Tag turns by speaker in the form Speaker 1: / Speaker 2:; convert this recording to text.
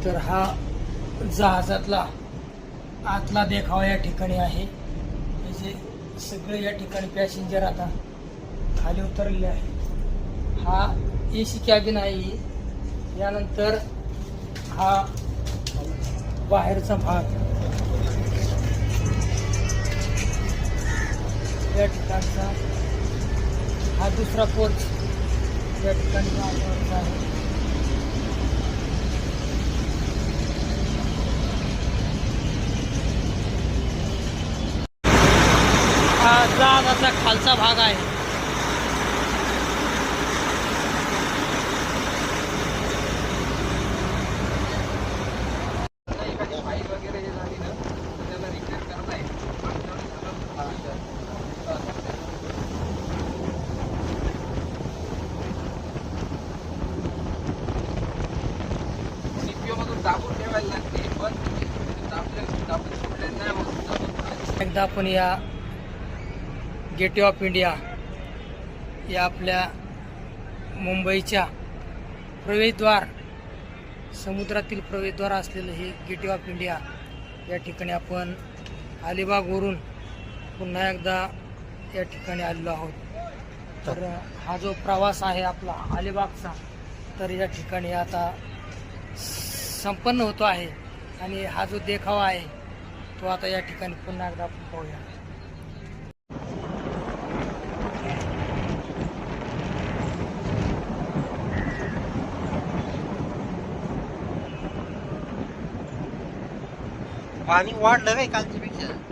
Speaker 1: तर हा जहाजातला आतला देखावा या ठिकाणी आहे. म्हणजे सगळे या ठिकाणी पॅसेंजर आता खाली उतरलेले आहे. हा एसी कॅबिन आहे. यानंतर हा बाहेरचा भाग या ठिकाणचा, हा दुसरा पोर्च या ठिकाणी आहे. हा जहाजाचा खालचा भाग आहे.
Speaker 2: दाबून ठेवायला लागते, पण दाबून सोडले नाही होत.
Speaker 1: एकदा आपण या गेटवे ऑफ इंडिया या आपल्या मुंबईच्या प्रवेशद्वार, समुद्रातील प्रवेशद्वार असलेलं हे गेटवे ऑफ इंडिया या ठिकाणी आपण अलिबागवरून पुन्हा एकदा या ठिकाणी आलेलो आहोत. तर हा जो प्रवास आहे आपला अलिबागचा, तर या ठिकाणी आता संपन्न होतो आहे. आणि हा जो देखावा आहे तो आता या ठिकाणी पुन्हा एकदा आपण पाहूया.
Speaker 2: पाणी वाढलं काय कालच्या पेक्षा?